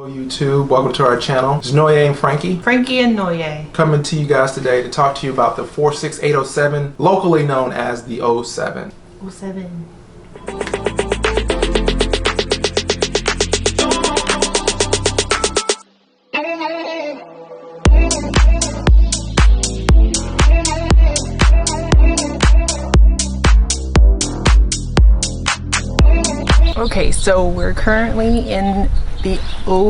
YouTube, welcome to our channel. It's Noye and Frankie. Frankie and Noye. Coming to you guys today to talk to you about the 46807, locally known as the 07. 07. Okay, so we're currently in the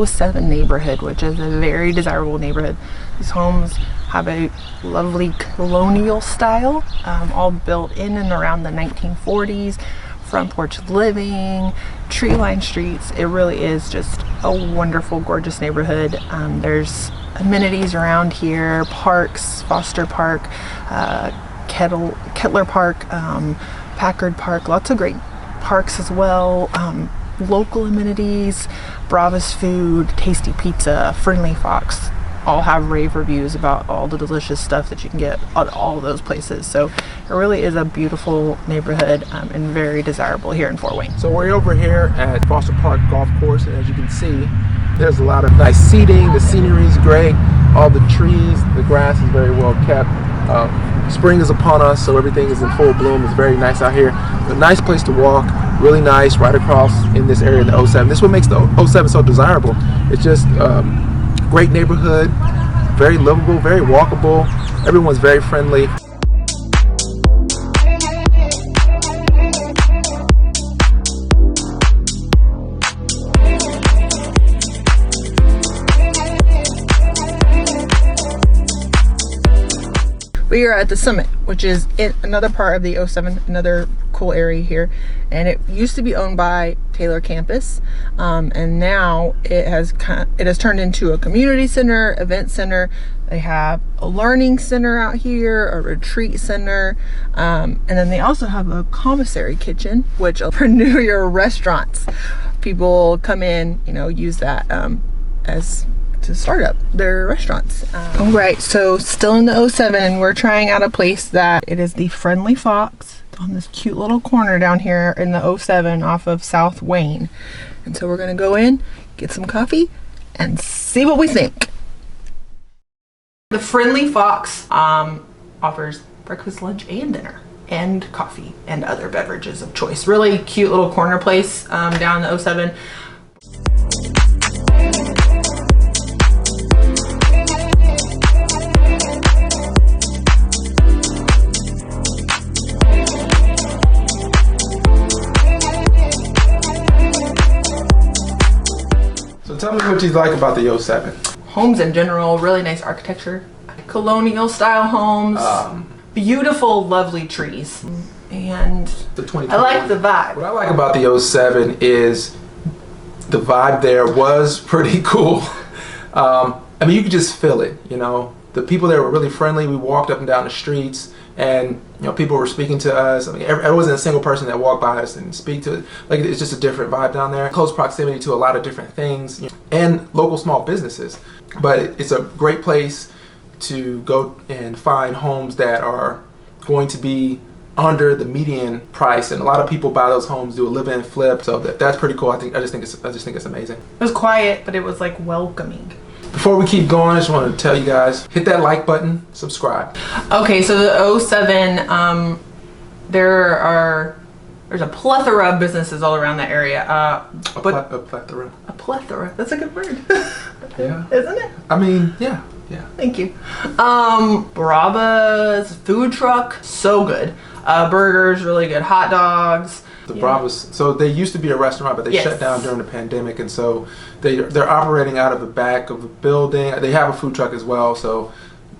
07 neighborhood, which is a very desirable neighborhood. These homes have a lovely colonial style, all built in and around the 1940s, front porch living, tree-lined streets. It really is just a wonderful, gorgeous neighborhood. There's amenities around here, parks, Foster Park, Kettler Park, Packard Park, lots of great parks as well, local amenities, Brava's Food, Tasty Pizza, Friendly Fox, all have rave reviews about all the delicious stuff that you can get at all of those places. So it really is a beautiful neighborhood and very desirable here in Fort Wayne. So we're over here at Foster Park Golf Course, and as you can see, there's a lot of nice seating. The scenery is great. All the trees, the grass is very well kept. Spring is upon us, so everything is in full bloom. It's very nice out here. A nice place to walk, really nice, right across in this area in the 07. This is what makes the 07 so desirable. It's just great neighborhood, very livable, very walkable. Everyone's very friendly. We are at the Summit, which is in another part of the 07, another cool area here, and it used to be owned by Taylor Campus, and now it has turned into a community center, event center. They have a learning center out here, a retreat center, and then they also have a commissary kitchen, which entrepreneur restaurants. People come in, use that as to start up their restaurants. All right, so still in the 07, and we're trying out a place that it is the Friendly Fox on this cute little corner down here in the 07 off of South Wayne. And so we're gonna go in, get some coffee, and see what we think. The Friendly Fox offers breakfast, lunch, and dinner, and coffee, and other beverages of choice. Really cute little corner place down in the 07. Tell me what you like about the 07. Homes in general, really nice architecture, colonial style homes, beautiful, lovely trees, and I like the vibe. What I like about the 07 is the vibe there was pretty cool. I mean, you could just feel it, The people there were really friendly. We walked up and down the streets, and people were speaking to us. I mean, there wasn't a single person that walked by us and speak to it. Like, it's just a different vibe down there. Close proximity to a lot of different things, and local small businesses. But it's a great place to go and find homes that are going to be under the median price, and a lot of people buy those homes, do a live-in flip. So that's pretty cool. I just think it's amazing. It was quiet, but it was like welcoming. Before we keep going, I just want to tell you guys, hit that like button, subscribe. Okay, so the 07, there's a plethora of businesses all around that area. A plethora. A plethora. That's a good word. Yeah. Isn't it? I mean, yeah. Thank you. Brava's food truck, so good. Burgers, really good. Hot dogs. The Brava's, so they used to be a restaurant, but they shut down during the pandemic, and so they're operating out of the back of a building. They have a food truck as well, so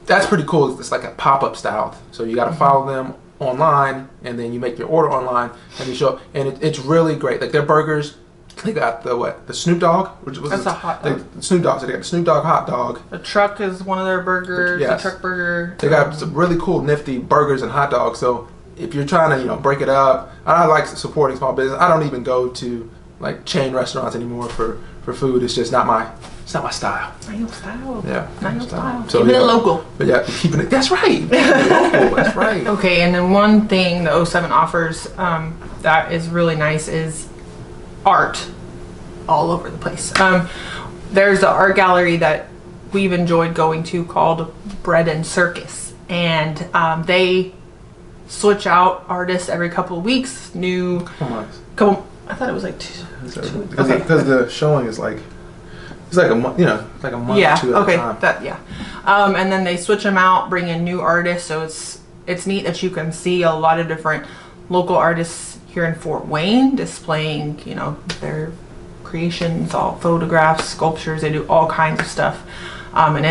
that's pretty cool. It's like a pop-up style. So you got to follow them online, and then you make your order online, and you show. And it's really great. Like their burgers, they got the Snoop Dogg, which was a hot dog. The Snoop Dogg. So they got the Snoop Dogg hot dog. The truck is one of their burgers. Yes. The truck burger. They got some really cool, nifty burgers and hot dogs. So if you're trying to, break it up, I like supporting small business. I don't even go to like chain restaurants anymore for food. It's just not my style. Not your style. Yeah. Not your style. So, keeping it local. But yeah, keeping it. That's right. Local. That's right. Okay, and then one thing the 07 offers that is really nice is art all over the place. there's the art gallery that we've enjoyed going to called Bread and Circus, and they switch out artists every couple of weeks. New couple. I thought it was like two. Because the showing is like it's like a month, like a month or two at a time. And then they switch them out, bring in new artists. So it's neat that you can see a lot of different local artists here in Fort Wayne displaying, their creations, all photographs, sculptures. They do all kinds of stuff, and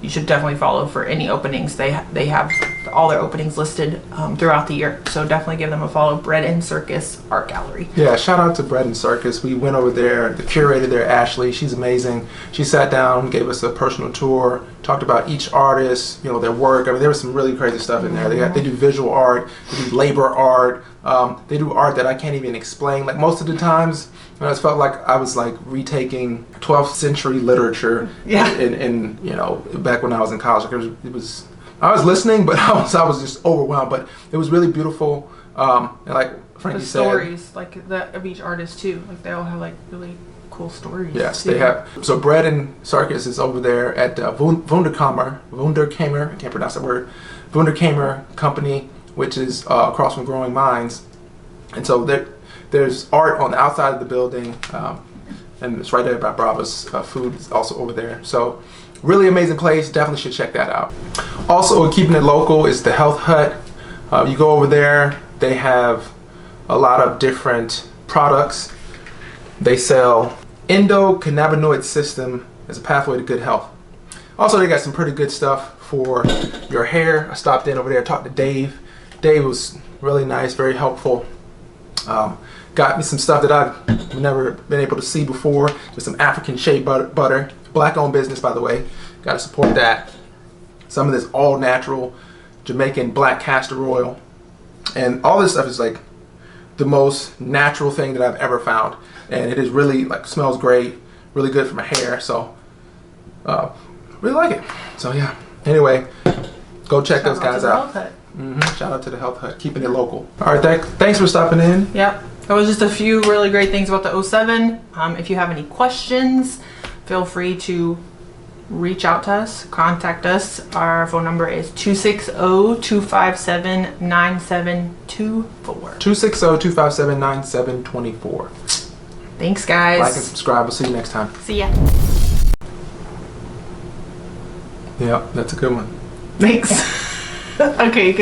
you should definitely follow for any openings. They have all their openings listed throughout the year, so definitely give them a follow. Bread and Circus Art Gallery. Yeah, shout out to Bread and Circus. We went over there. The curator there, Ashley, she's amazing. She sat down, gave us a personal tour, talked about each artist, their work. I mean, there was some really crazy stuff in there. They do visual art, they do labor art, they do art that I can't even explain. Like most of the times, I just felt like I was like retaking 12th century literature. In back when I was in college. I was listening, but I was just overwhelmed. But it was really beautiful. And like Frankie the said, stories like that of each artist too. Like they all have like really cool stories. Yes, too. they have. So Bread and Circus is over there at Wunderkammer. I can't pronounce that word. Wunderkammer Company, which is across from Growing Minds. And so there's art on the outside of the building, and it's right there by Brava's Food is also over there. So really amazing place. Definitely should check that out. Also, keeping it local is the Health Hut. You go over there, they have a lot of different products. They sell endocannabinoid system as a pathway to good health. Also, they got some pretty good stuff for your hair. I stopped in over there, talked to Dave. Dave was really nice, very helpful. Got me some stuff that I've never been able to see before. With some African shea butter. Black owned business, by the way. Got to support that. Some of this all natural Jamaican black castor oil. And all this stuff is like the most natural thing that I've ever found. And it is really smells great. Really good for my hair. So really like it. So yeah. Anyway, go check those guys out. Shout out to the Health Hut, keeping it local. All right, thanks for stopping in. Yep, that was just a few really great things about the 07. If you have any questions, feel free to reach out to us, contact us. Our phone number is 260-257-9724. 260-257-9724. Thanks, guys. Like and subscribe. We'll see you next time. See ya. Yep, that's a good one. Thanks. Okay, you can